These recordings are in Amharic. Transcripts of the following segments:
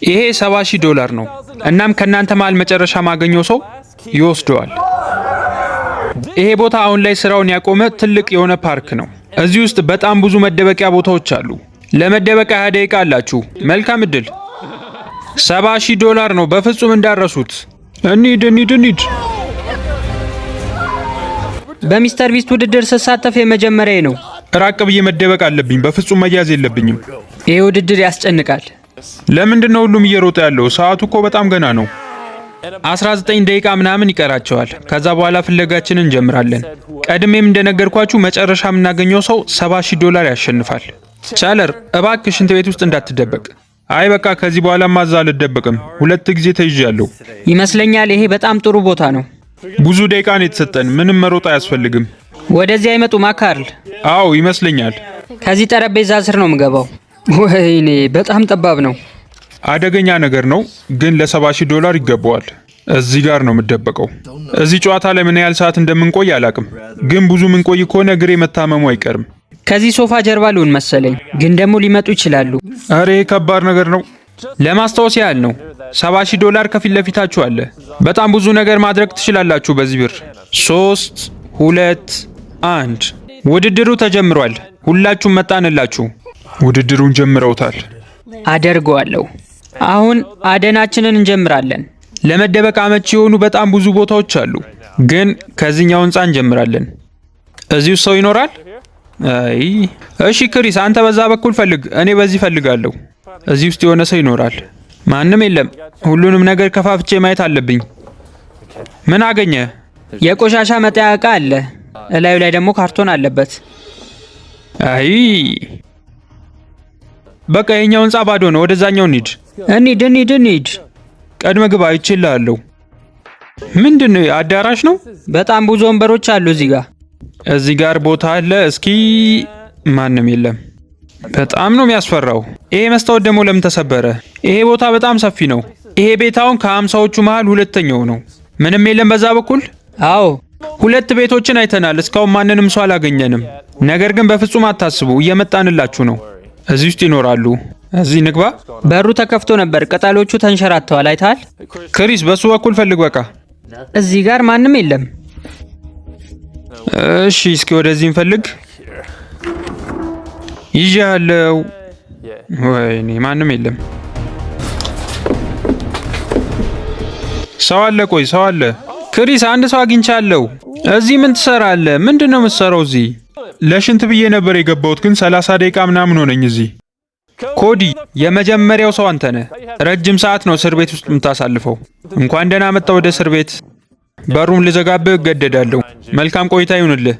ይሄ $70,000 ነው። እናም ከናንተ መሃል መጨረሻ ማገኘው ሰው ይወስደዋል። ይሄ ቦታ አሁን ላይ ስራውን ያቆመ ትልቅ የሆነ ፓርክ ነው። እዚህ ውስጥ በጣም ብዙ መደበቂያ ቦታዎች አሉ። ለመደበቂያ 20 ደቂቃ አላችሁ። መልካም እድል። $70,000 ነው። በፍጹም እንዳረሱት። እንሂድ። በሚስተር ቢስት ውድድር ስሳተፍ የመጀመሪያዬ ነው። ራቅ ብዬ መደበቅ አለብኝ። በፍጹም መያዝ የለብኝም። ይሄ ውድድር ያስጨንቃል። ለምንድን ነው ሁሉም እየሮጠ ያለው? ሰዓቱ እኮ በጣም ገና ነው። 19 ደቂቃ ምናምን ይቀራቸዋል። ከዛ በኋላ ፍለጋችንን እንጀምራለን። ቀድሜም እንደነገርኳችሁ መጨረሻ የምናገኘው ሰው $70,000 ያሸንፋል። ቻለር እባክህ ሽንት ቤት ውስጥ እንዳትደበቅ። አይ በቃ ከዚህ በኋላ ማዛ አልደበቅም። 2 ጊዜ ተይዣለሁ ይመስለኛል። ይሄ በጣም ጥሩ ቦታ ነው። ብዙ ደቂቃ ነው የተሰጠን። ምንም መሮጥ አያስፈልግም። ወደዚህ አይመጡም ካርል? አዎ ይመስለኛል። ከዚህ ጠረጴዛ ስር ነው የምገባው። ወይኔ በጣም ጠባብ ነው። አደገኛ ነገር ነው፣ ግን $70,000 ይገባዋል። እዚህ ጋር ነው የምደበቀው። እዚህ ጨዋታ ላይ ምን ያህል ሰዓት እንደምንቆይ አላቅም፣ ግን ብዙ ምንቆይ ከሆነ እግሬ መታመሙ አይቀርም። ከዚህ ሶፋ ጀርባ ልሁን መሰለኝ፣ ግን ደግሞ ሊመጡ ይችላሉ። አሬ ከባድ ነገር ነው። ለማስታወስ ያህል ነው $70,000 ከፊት ለፊታችሁ አለ። በጣም ብዙ ነገር ማድረግ ትችላላችሁ በዚህ ብር። 3 2 1 ውድድሩ ተጀምሯል። ሁላችሁም መጣንላችሁ። ውድድሩን ጀምረውታል። አደርገዋለሁ። አሁን አደናችንን እንጀምራለን። ለመደበቅ አመቺ የሆኑ በጣም ብዙ ቦታዎች አሉ፣ ግን ከዚህኛው ህንጻ እንጀምራለን። እዚሁ ሰው ይኖራል? አይ እሺ ክሪስ አንተ በዛ በኩል ፈልግ፣ እኔ በዚህ ፈልጋለሁ። እዚህ ውስጥ የሆነ ሰው ይኖራል። ማንም የለም። ሁሉንም ነገር ከፋፍቼ ማየት አለብኝ። ምን አገኘ? የቆሻሻ መጣያ ዕቃ አለ። እላዩ ላይ ደግሞ ካርቶን አለበት። አይ በቃ የኛው ህንጻ ባዶ ነው። ወደዛኛው እንሂድ። ቀድመ ግባ፣ አይችልሃለሁ። ምንድነው? አዳራሽ ነው። በጣም ብዙ ወንበሮች አሉ እዚህ ጋር ቦታ አለ። እስኪ ማንም የለም። በጣም ነው የሚያስፈራው። ይሄ መስታወት ደግሞ ለምን ተሰበረ? ይሄ ቦታ በጣም ሰፊ ነው። ይሄ ቤት አሁን ከ50ዎቹ መሃል ሁለተኛው ነው። ምንም የለም በዛ በኩል። አዎ 2 ቤቶችን አይተናል። እስካሁን ማንንም ሰው አላገኘንም። ነገር ግን በፍጹም አታስቡ፣ እየመጣንላችሁ ነው። እዚህ ውስጥ ይኖራሉ። እዚህ ንግባ። በሩ ተከፍቶ ነበር። ቅጠሎቹ ተንሸራተዋል። አይተሃል? ክሪስ በሱ በኩል ፈልግ። በቃ እዚህ ጋር ማንም የለም። እሺ እስኪ ወደዚህ እንፈልግ። ይዣለው። ወይኔ ማንም የለም። ሰው አለ። ቆይ ሰው አለ። ክሪስ አንድ ሰው አግኝቻለሁ። እዚህ ምን ትሰራለህ? ምንድነው የምትሰራው እዚህ? ለሽንት ብዬ ነበር የገባሁት፣ ግን 30 ደቂቃ ምናምን ሆነኝ እዚህ። ኮዲ የመጀመሪያው ሰው አንተ ነህ። ረጅም ሰዓት ነው እስር ቤት ውስጥ የምታሳልፈው። እንኳን ደህና መጣ ወደ እስር ቤት። በሩን ልዘጋብህ እገደዳለሁ። መልካም ቆይታ ይሁንልህ።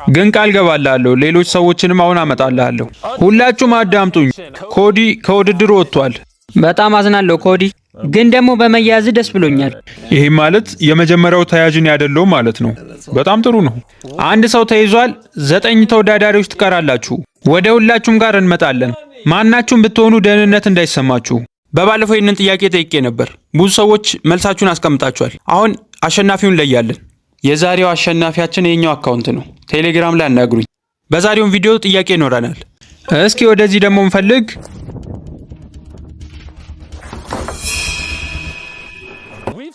ግን ቃል ገባልሃለሁ፣ ሌሎች ሰዎችንም አሁን አመጣልሃለሁ። ሁላችሁም አዳምጡኝ። ኮዲ ከውድድሩ ወጥቷል። በጣም አዝናለሁ ኮዲ፣ ግን ደግሞ በመያዝ ደስ ብሎኛል። ይሄ ማለት የመጀመሪያው ተያዥን ያደለው ማለት ነው። በጣም ጥሩ ነው። አንድ ሰው ተይዟል። 9 ተወዳዳሪዎች ትቀራላችሁ። ወደ ሁላችሁም ጋር እንመጣለን። ማናችሁም ብትሆኑ ደህንነት እንዳይሰማችሁ። በባለፈው ይህንን ጥያቄ ጠይቄ ነበር። ብዙ ሰዎች መልሳችሁን አስቀምጣችኋል። አሁን አሸናፊውን ለያለን። የዛሬው አሸናፊያችን የኛው አካውንት ነው። ቴሌግራም ላይ አናግሩኝ። በዛሬው ቪዲዮ ጥያቄ ይኖረናል። እስኪ ወደዚህ ደግሞ እንፈልግ።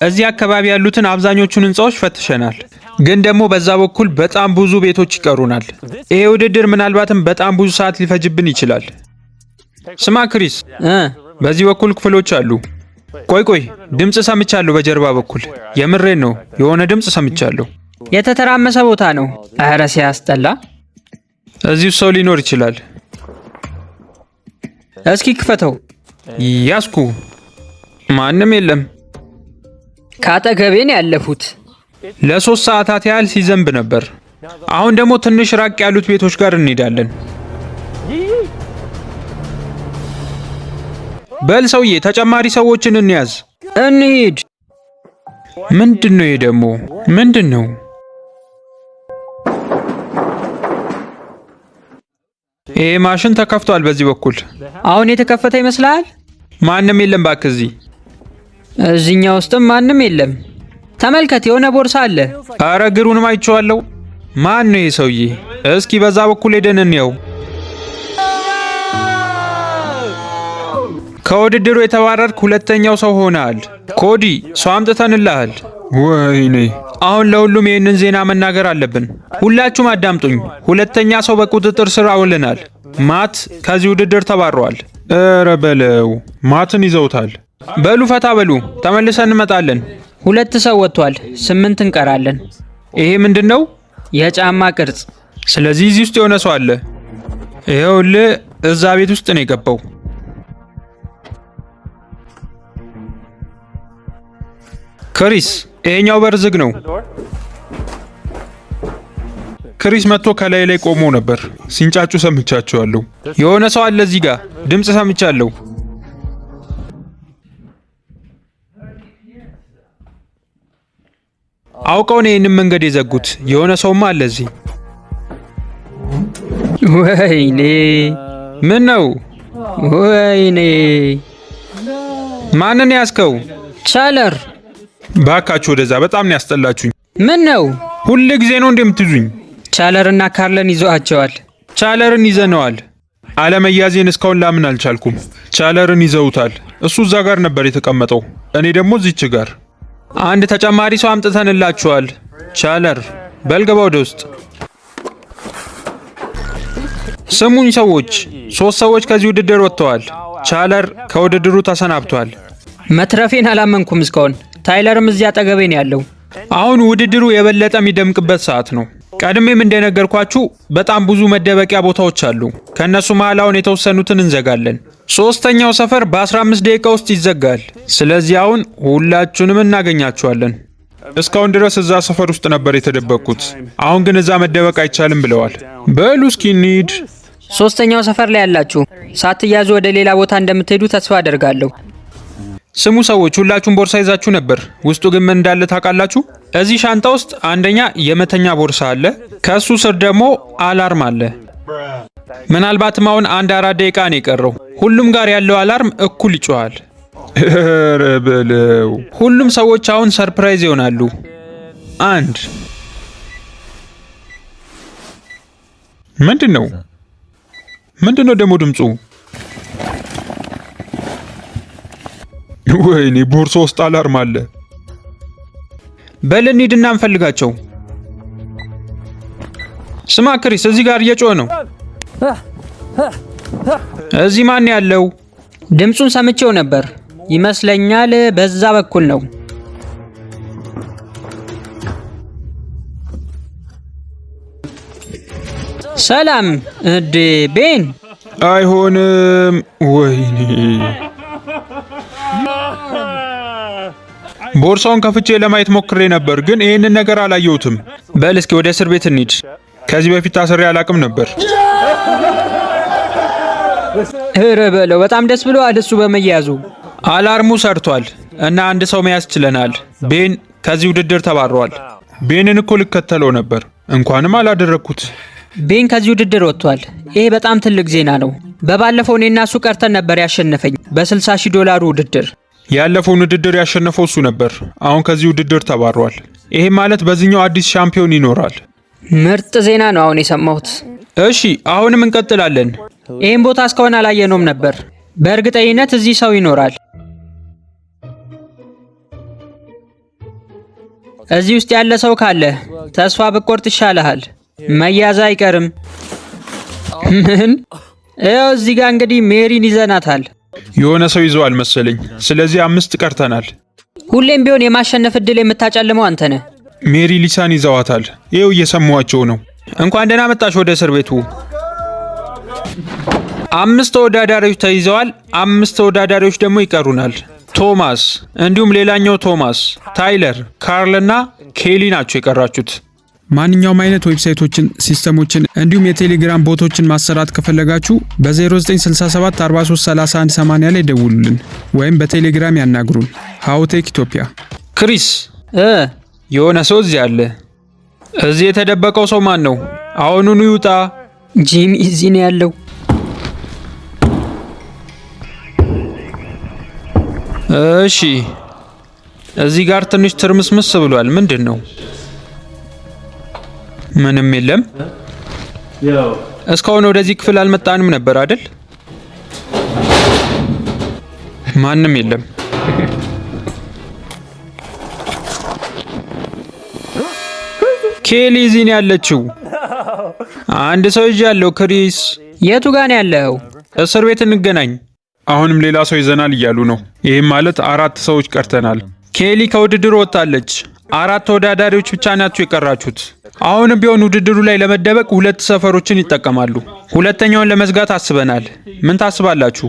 እዚህ አካባቢ ያሉትን አብዛኞቹን ህንጻዎች ፈትሸናል፣ ግን ደግሞ በዛ በኩል በጣም ብዙ ቤቶች ይቀሩናል። ይሄ ውድድር ምናልባትም በጣም ብዙ ሰዓት ሊፈጅብን ይችላል። ስማ ክሪስ፣ በዚህ በኩል ክፍሎች አሉ። ቆይ ድምጽ ሰምቻለሁ በጀርባ በኩል። የምሬን ነው፣ የሆነ ድምጽ ሰምቻለሁ። የተተራመሰ ቦታ ነው። ኧረ ሲያስጠላ። እዚሁ ሰው ሊኖር ይችላል። እስኪ ክፈተው። ያስኩ። ማንም የለም። ካጠገቤን ያለፉት ለ3 ሰዓታት ያህል ሲዘንብ ነበር። አሁን ደግሞ ትንሽ ራቅ ያሉት ቤቶች ጋር እንሄዳለን። በል ሰውዬ፣ ተጨማሪ ሰዎችን እንያዝ። እንሂድ። ምንድነው ይሄ ደግሞ? ምንድነው? ይሄ ማሽን ተከፍቷል በዚህ በኩል። አሁን የተከፈተ ይመስላል። ማንም የለም ባክህ። እዚህኛው ውስጥም ማንም የለም። ተመልከት፣ የሆነ ቦርሳ አለ። አረ ግሩንም አይቼዋለሁ። ማን ነው ይሄ ሰውዬ? እስኪ በዛ በኩል ሄደን እንየው። ከውድድሩ የተባረርክ ሁለተኛው ሰው ሆነሃል። ኮዲ ሰው አምጥተንልሃል። ወይኔ! አሁን ለሁሉም ይህንን ዜና መናገር አለብን። ሁላችሁም አዳምጡኝ። ሁለተኛ ሰው በቁጥጥር ስር አውለናል። ማት ከዚህ ውድድር ተባረዋል። ኧረ በለው! ማትን ይዘውታል። በሉ ፈታ በሉ፣ ተመልሰን እንመጣለን። 2 ሰው ወጥቷል፣ 8 እንቀራለን። ይሄ ምንድን ነው? የጫማ ቅርጽ። ስለዚህ እዚህ ውስጥ የሆነ ሰው አለ። ይኸውልህ እዛ ቤት ውስጥ ነው የገባው። ክሪስ፣ ይሄኛው በር ዝግ ነው። ክሪስ መጥቶ ከላይ ላይ ቆሞ ነበር። ሲንጫጩ ሰምቻቸዋለሁ። የሆነ ሰው አለ እዚህ ጋር፣ ድምፅ ሰምቻለሁ። አውቀው ነው ይህንን መንገድ የዘጉት። የሆነ ሰውማ አለ እዚህ። ወይኔ! ምን ነው? ወይኔ! ማንን ያዝከው? ቻለር። ባካችሁ ወደዛ፣ በጣም ነው ያስጠላችሁኝ። ምን ነው? ሁል ጊዜ ነው እንደምትይዙኝ። ቻለርና ካርለን ይዘዋቸዋል። ቻለርን ይዘነዋል። አለመያዜን እስካሁን ላምን አልቻልኩም። ቻለርን ይዘውታል። እሱ እዛ ጋር ነበር የተቀመጠው፣ እኔ ደግሞ እዚች ጋር። አንድ ተጨማሪ ሰው አምጥተንላችኋል። ቻለር፣ በልገባ ወደ ውስጥ። ስሙኝ ሰዎች፣ 3 ሰዎች ከዚህ ውድድር ወጥተዋል። ቻለር ከውድድሩ ተሰናብቷል። መትረፌን አላመንኩም እስካሁን። ታይለርም እዚህ አጠገቤ ነው ያለው። አሁን ውድድሩ የበለጠ የሚደምቅበት ሰዓት ነው። ቀድሜም እንደነገርኳችሁ በጣም ብዙ መደበቂያ ቦታዎች አሉ። ከእነሱ መሃል አሁን የተወሰኑትን እንዘጋለን። 3ኛው ሰፈር በ15 ደቂቃ ውስጥ ይዘጋል። ስለዚህ አሁን ሁላችሁንም እናገኛችኋለን። እስካሁን ድረስ እዛ ሰፈር ውስጥ ነበር የተደበቅኩት። አሁን ግን እዛ መደበቅ አይቻልም ብለዋል። በሉ እስኪ እንሂድ። 3ኛው ሰፈር ላይ ያላችሁ ሳትያዙ ወደ ሌላ ቦታ እንደምትሄዱ ተስፋ አደርጋለሁ። ስሙ ሰዎች፣ ሁላችሁም ቦርሳ ይዛችሁ ነበር። ውስጡ ግን ምን እንዳለ ታውቃላችሁ? እዚህ ሻንጣ ውስጥ አንደኛ የመተኛ ቦርሳ አለ፣ ከሱ ስር ደግሞ አላርም አለ። ምናልባትም አሁን 1-4 ደቂቃ ነው የቀረው። ሁሉም ጋር ያለው አላርም እኩል ይጮሃል። ኧረ በለው! ሁሉም ሰዎች አሁን ሰርፕራይዝ ይሆናሉ። 1 ምንድነው? ምንድነው ደግሞ ድምፁ? ወይኔ! ቦርሳ ውስጥ አላርም አለ። በል እንሂድና እንፈልጋቸው። ስማ ክሪስ፣ እዚህ ጋር እየጮኸ ነው። እዚህ ማን ያለው? ድምፁን ሰምቼው ነበር ይመስለኛል። በዛ በኩል ነው። ሰላም። እድ ቤን። አይሆንም። ወይኔ! ቦርሳውን ከፍቼ ለማየት ሞክሬ ነበር፣ ግን ይህንን ነገር አላየሁትም። በል እስኪ ወደ እስር ቤት እንሂድ። ከዚህ በፊት ታስሬ አላቅም ነበር። ኧረ በለው! በጣም ደስ ብሎሃል እሱ በመያዙ። አላርሙ ሰርቷል እና አንድ ሰው መያዝ ችለናል። ቤን ከዚህ ውድድር ተባሯል። ቤንን እኮ ልከተለው ነበር፣ እንኳንም አላደረግኩት። ቤን ከዚህ ውድድር ወጥቷል። ይሄ በጣም ትልቅ ዜና ነው። በባለፈው እኔና እሱ ቀርተን ነበር ያሸነፈኝ በ$60,000 ውድድር። ያለፈውን ውድድር ያሸነፈው እሱ ነበር። አሁን ከዚህ ውድድር ተባሯል። ይሄ ማለት በዚህኛው አዲስ ሻምፒዮን ይኖራል። ምርጥ ዜና ነው አሁን የሰማሁት። እሺ አሁንም እንቀጥላለን። ይህን ቦታ እስካሁን አላየነውም ነበር። በእርግጠኝነት እዚህ ሰው ይኖራል። እዚህ ውስጥ ያለ ሰው ካለ ተስፋ ብቆርጥ ይሻልሃል። መያዝ አይቀርም። ምን? ያው እዚህ ጋር እንግዲህ ሜሪን ይዘናታል። የሆነ ሰው ይዘዋል መሰለኝ። ስለዚህ 5 ቀርተናል። ሁሌም ቢሆን የማሸነፍ እድል የምታጨልመው አንተ ነህ። ሜሪ ሊሳን ይዘዋታል። ይኸው እየሰማኋቸው ነው። እንኳን ደህና መጣሽ ወደ እስር ቤቱ። 5 ተወዳዳሪዎች ተይዘዋል። 5 ተወዳዳሪዎች ደግሞ ይቀሩናል። ቶማስ፣ እንዲሁም ሌላኛው ቶማስ፣ ታይለር፣ ካርል እና ኬሊ ናቸው የቀራችሁት። ማንኛውም አይነት ዌብሳይቶችን፣ ሲስተሞችን እንዲሁም የቴሌግራም ቦቶችን ማሰራት ከፈለጋችሁ በ0967 43 31 80 ላይ ደውሉልን ወይም በቴሌግራም ያናግሩን። ሃውቴክ ኢትዮጵያ። ክሪስ፣ የሆነ ሰው እዚህ አለ። እዚህ የተደበቀው ሰው ማን ነው? አሁኑኑ ይውጣ። ጂሚ እዚህ ነው ያለው። እሺ፣ እዚህ ጋር ትንሽ ትርምስምስ ብሏል። ምንድን ነው? ምንም የለም። እስካሁን ወደዚህ ክፍል አልመጣንም ነበር አይደል? ማንም የለም። ኬሊ እዚህ ነው ያለችው። አንድ ሰው ይዣለሁ። ክሪስ የቱ ጋር ነው ያለው? እስር ቤት እንገናኝ። አሁንም ሌላ ሰው ይዘናል እያሉ ነው። ይህም ማለት 4 ሰዎች ቀርተናል። ኬሊ ከውድድሩ ወጥታለች። 4 ተወዳዳሪዎች ብቻ ናቸው የቀራችሁት። አሁንም ቢሆን ውድድሩ ላይ ለመደበቅ 2 ሰፈሮችን ይጠቀማሉ። ሁለተኛውን ለመዝጋት አስበናል። ምን ታስባላችሁ?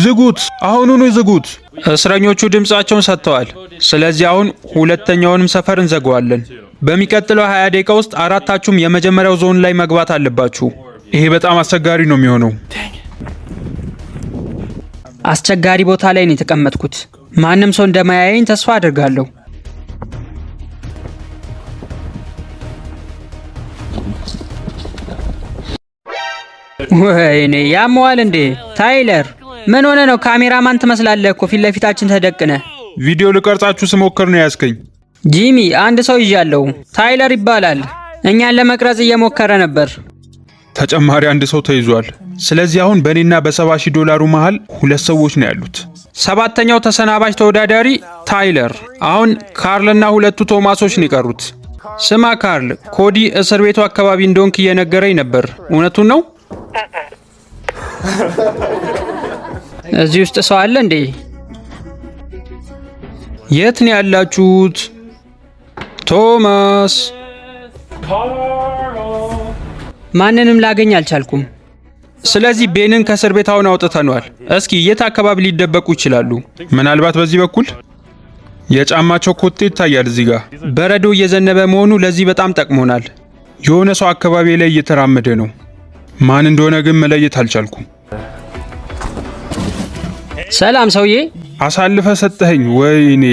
ዝጉት! አሁኑኑ ዝጉት! እስረኞቹ ድምጻቸውን ሰጥተዋል። ስለዚህ አሁን ሁለተኛውንም ሰፈር እንዘጋዋለን። በሚቀጥለው 20 ደቂቃ ውስጥ 4ታችሁም የመጀመሪያው ዞን ላይ መግባት አለባችሁ። ይሄ በጣም አስቸጋሪ ነው የሚሆነው። አስቸጋሪ ቦታ ላይ ነው የተቀመጥኩት። ማንም ሰው እንደማያየኝ ተስፋ አድርጋለሁ። ወይኔ ያመዋል እንዴ? ታይለር ምን ሆነ ነው? ካሜራማን ትመስላለህ እኮ ፊት ለፊታችን ተደቅነ። ቪዲዮ ልቀርጻችሁ ስሞክር ነው ያስከኝ። ጂሚ አንድ ሰው ይዣለሁ። ታይለር ይባላል። እኛን ለመቅረጽ እየሞከረ ነበር። ተጨማሪ 1 ሰው ተይዟል። ስለዚህ አሁን በእኔና $70,000 መሃል 2 ሰዎች ነው ያሉት። 7ኛው ተሰናባች ተወዳዳሪ ታይለር። አሁን ካርልና 2ቱ ቶማሶች ነው የቀሩት። ስማ ካርል፣ ኮዲ እስር ቤቱ አካባቢ እንደሆንክ እየነገረኝ ነበር። እውነቱን ነው? እዚህ ውስጥ ሰው አለ እንዴ? የት ነው ያላችሁት? ቶማስ። ማንንም ላገኝ አልቻልኩም። ስለዚህ ቤንን ከእስር ቤት አሁን አውጥተነዋል። እስኪ የት አካባቢ ሊደበቁ ይችላሉ? ምናልባት በዚህ በኩል የጫማቸው ኮቴ ይታያል። እዚህ ጋር በረዶ እየዘነበ መሆኑ ለዚህ በጣም ጠቅሞናል። የሆነ ሰው አካባቢ ላይ እየተራመደ ነው። ማን እንደሆነ ግን መለየት አልቻልኩም። ሰላም ሰውዬ። አሳልፈ ሰጠኸኝ። ወይኔ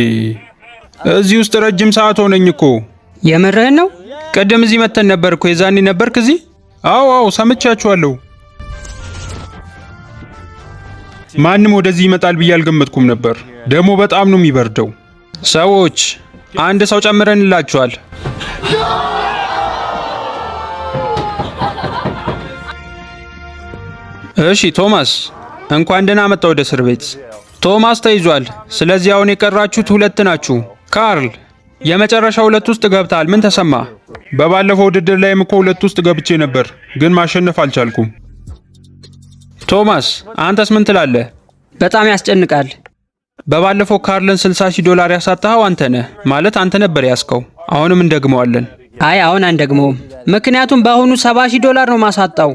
እዚህ ውስጥ ረጅም ሰዓት ሆነኝ እኮ። የምርህን ነው? ቀደም እዚህ መተን ነበር እኮ። የዛኔ ነበርክ እዚህ? አዎ ሰምቻችኋለሁ። ማንም ወደዚህ ይመጣል ብዬ አልገመትኩም ነበር። ደግሞ በጣም ነው የሚበርደው። ሰዎች 1 ሰው ጨምረንላችኋል። እሺ ቶማስ፣ እንኳን ደህና መጣ ወደ እስር ቤት። ቶማስ ተይዟል። ስለዚህ አሁን የቀራችሁት 2 ናችሁ። ካርል፣ የመጨረሻ 2 ውስጥ ገብታል። ምን ተሰማ? በባለፈው ውድድር ላይም እኮ 2 ውስጥ ገብቼ ነበር፣ ግን ማሸነፍ አልቻልኩም። ቶማስ፣ አንተስ ምን ትላለህ? በጣም ያስጨንቃል። በባለፈው ካርልን $60,000 ያሳጣኸው አንተ ነህ። ማለት አንተ ነበር ያስከው። አሁንም እንደግመዋለን። አይ አሁን አንደግመውም፣ ምክንያቱም በአሁኑ $70,000 ነው ማሳጣው።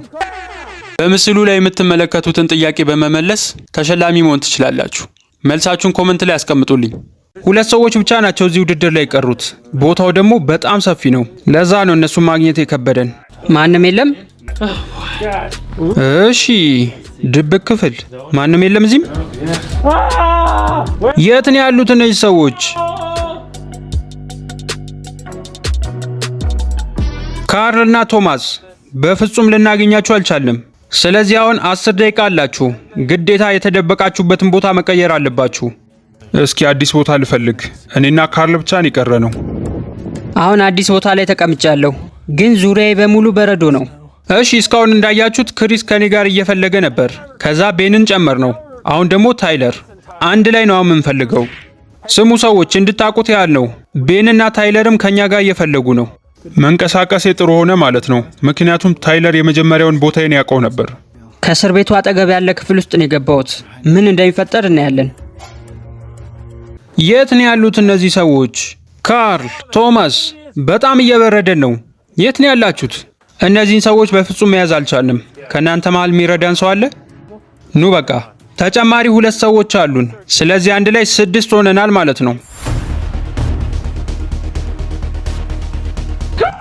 በምስሉ ላይ የምትመለከቱትን ጥያቄ በመመለስ ተሸላሚ መሆን ትችላላችሁ። መልሳችሁን ኮመንት ላይ አስቀምጡልኝ። 2 ሰዎች ብቻ ናቸው እዚህ ውድድር ላይ የቀሩት። ቦታው ደግሞ በጣም ሰፊ ነው። ለዛ ነው እነሱን ማግኘት የከበደን። ማንም የለም? እሺ፣ ድብቅ ክፍል ማንም የለም እዚህም? የት ነው ያሉት እነዚህ ሰዎች? ካርልና ቶማስ በፍጹም ልናገኛችሁ አልቻልንም። ስለዚህ አሁን 10 ደቂቃ አላችሁ። ግዴታ የተደበቃችሁበትን ቦታ መቀየር አለባችሁ። እስኪ አዲስ ቦታ ልፈልግ። እኔና ካርል ብቻ ነው የቀረ ነው። አሁን አዲስ ቦታ ላይ ተቀምጫለሁ፣ ግን ዙሪያዬ በሙሉ በረዶ ነው። እሺ፣ እስካሁን እንዳያችሁት ክሪስ ከኔ ጋር እየፈለገ ነበር። ከዛ ቤንን ጨመር ነው። አሁን ደግሞ ታይለር። አንድ ላይ ነው የምንፈልገው። ስሙ ሰዎች፣ እንድታቁት ያህል ነው። ቤንና ታይለርም ከኛ ጋር እየፈለጉ ነው። መንቀሳቀሴ ጥሩ ሆነ ማለት ነው። ምክንያቱም ታይለር የመጀመሪያውን ቦታዬን ያውቀው ነበር። ከእስር ቤቱ አጠገብ ያለ ክፍል ውስጥ ነው የገባሁት። ምን እንደሚፈጠር እናያለን። የት ነው ያሉት እነዚህ ሰዎች? ካርል፣ ቶማስ፣ በጣም እየበረደን ነው። የት ነው ያላችሁት? እነዚህን ሰዎች በፍጹም መያዝ አልቻልንም። ከእናንተ መሃል የሚረዳን ሰው አለ? ኑ በቃ ተጨማሪ 2 ሰዎች አሉን። ስለዚህ አንድ ላይ 6 ሆነናል ማለት ነው።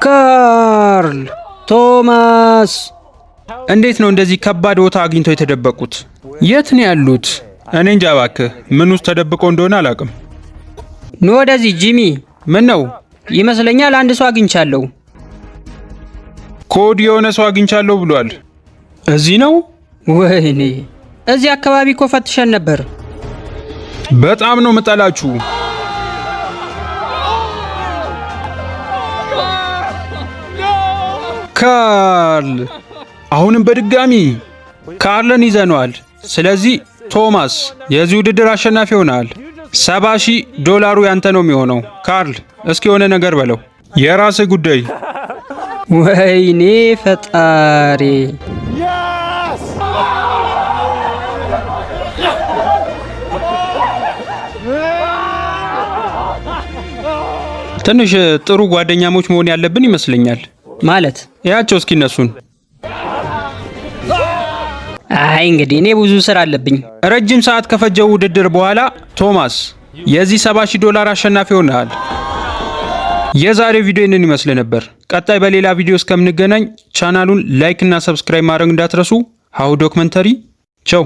ካርል፣ ቶማስ፣ እንዴት ነው እንደዚህ ከባድ ቦታ አግኝተው የተደበቁት? የት ነው ያሉት? እኔ እንጃ እባክህ፣ ምን ውስጥ ተደብቀው እንደሆነ አላውቅም። ኑ ወደዚህ። ጂሚ፣ ምን ነው? ይመስለኛል አንድ ሰው አግኝቻለሁ። ኮዲ የሆነ ሰው አግኝቻለሁ ብሏል። እዚህ ነው? ወይኔ፣ እዚህ አካባቢ እኮ ፈትሸን ነበር። በጣም ነው መጣላችሁ። ካርል፣ አሁንም በድጋሚ ካርልን ይዘነዋል። ስለዚህ ቶማስ የዚህ ውድድር አሸናፊ ሆነሃል። $70,000 ያንተ ነው የሚሆነው። ካርል እስኪ የሆነ ነገር በለው። የራስህ ጉዳይ። ወይኔ ፈጣሪ! ትንሽ ጥሩ ጓደኛሞች መሆን ያለብን ይመስለኛል። ማለት ያቸው እስኪ እነሱን። አይ እንግዲህ እኔ ብዙ ስራ አለብኝ። ረጅም ሰዓት ከፈጀው ውድድር በኋላ ቶማስ የዚህ $70,000 አሸናፊ ሆነሃል። የዛሬው ቪዲዮ ይህንን ይመስል ነበር። ቀጣይ በሌላ ቪዲዮ እስከምንገናኝ ቻናሉን ላይክ እና ሰብስክራይብ ማድረግ እንዳትረሱ። ሀሁ ዶክመንተሪ ቸው